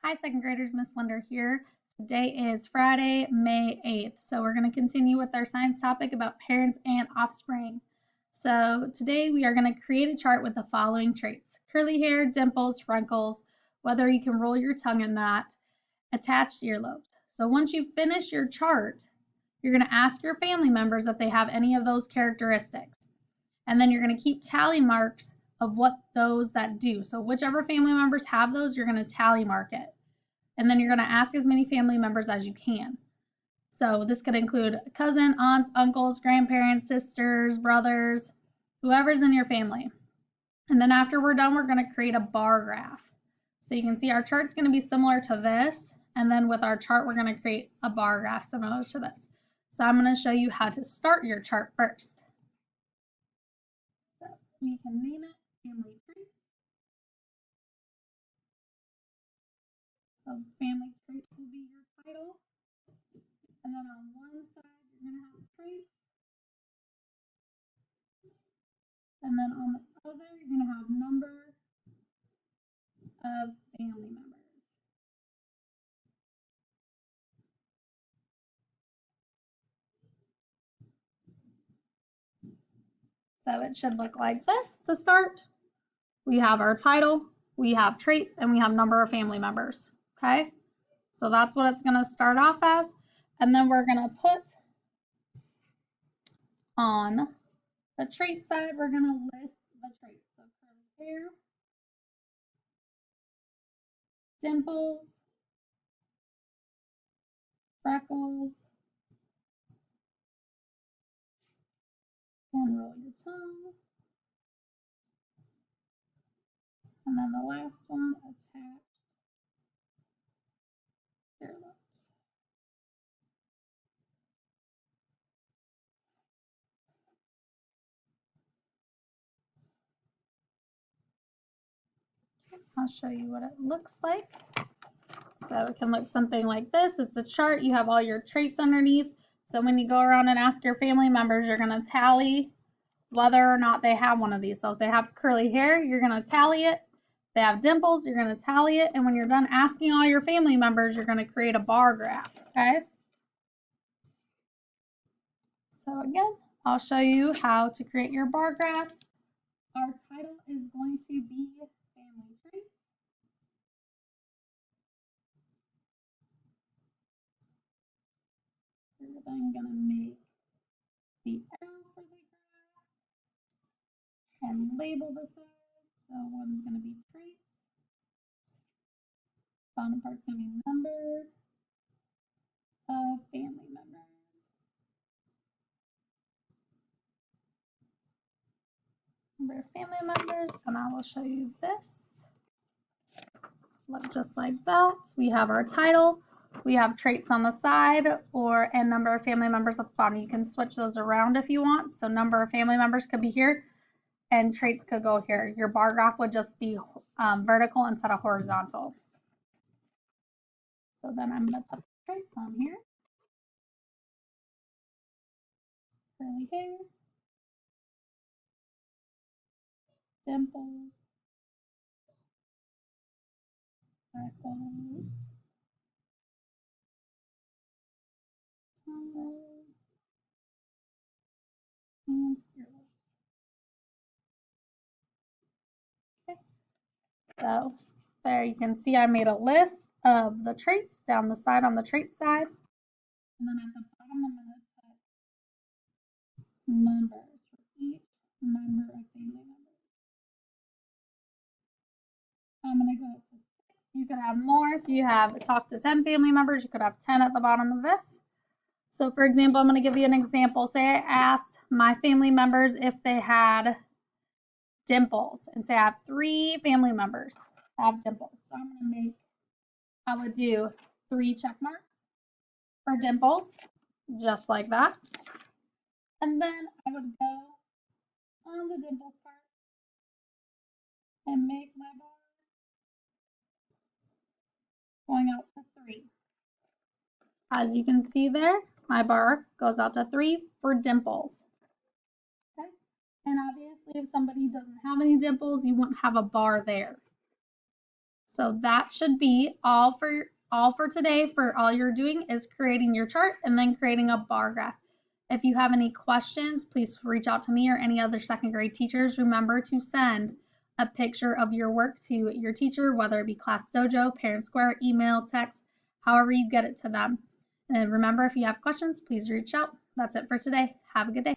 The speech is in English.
Hi, second graders, Miss Linder here. Today is Friday, May 8th. So we're going to continue with our science topic about parents and offspring. So today we are going to create a chart with the following traits: curly hair, dimples, freckles, whether you can roll your tongue or not, attached earlobes. So once you finish your chart, you're going to ask your family members if they have any of those characteristics. And then you're going to keep tally marks of what those that do. So whichever family members have those, you're going to tally mark it. And then you're going to ask as many family members as you can. So this could include cousin, aunts, uncles, grandparents, sisters, brothers, whoever's in your family. And then after we're done, we're going to create a bar graph. So you can see our chart's going to be similar to this. And then with our chart, we're going to create a bar graph similar to this. So I'm going to show you how to start your chart first. So we can name it family traits. So family traits will be your title. And then on one side, you're going to have traits. And then on the other, you're going to have number of family members. So it should look like this to start. We have our title, we have traits, and we have number of family members. Okay, so that's what it's going to start off as. And then we're going to put on the trait side, we're going to list the traits. So curly hair, dimples, freckles, and roll your tongue. And then the last one, attached earlobes. I'll show you what it looks like. So it can look something like this. It's a chart. You have all your traits underneath. So when you go around and ask your family members, you're going to tally whether or not they have one of these. So if they have curly hair, you're going to tally it. If they have dimples, you're going to tally it. And when you're done asking all your family members, you're going to create a bar graph. Okay? So again, I'll show you how to create your bar graph. Our title is going to be family traits. We're then going to make the L for the graph and label the side. So one's going to be traits. Bottom part's going to be number of family members. Number of family members, and I will show you this. Look just like that. We have our title. We have traits on the side and number of family members at the bottom. You can switch those around if you want. So number of family members could be here and traits could go here. Your bar graph would just be vertical instead of horizontal. So then I'm going to put the traits on here. Curly hair, dimples, freckles, tongue, and earlobes. Okay. So there you can see I made a list of the traits down the side on the trait side. And then at the bottom, I'm going to put numbers for each member of family members. I'm going to go up to 6. You could have more. If you have talked to 10 family members, you could have 10 at the bottom of this. So for example, I'm going to give you an example. Say I asked my family members if they had dimples, and say I have 3 family members have dimples. So I'm going to I would do 3 check marks for dimples, just like that. And then I would go on the dimples part and make my bar going out to 3. As you can see there, my bar goes out to 3 for dimples. Okay? And obviously, if somebody doesn't have any dimples, you wouldn't have a bar there. So that should be all for today. For all you're doing is creating your chart and then creating a bar graph. If you have any questions, please reach out to me or any other second grade teachers. Remember to send a picture of your work to your teacher, whether it be Class Dojo, Parent Square, email, text, however you get it to them. And remember, if you have questions, please reach out. That's it for today. Have a good day.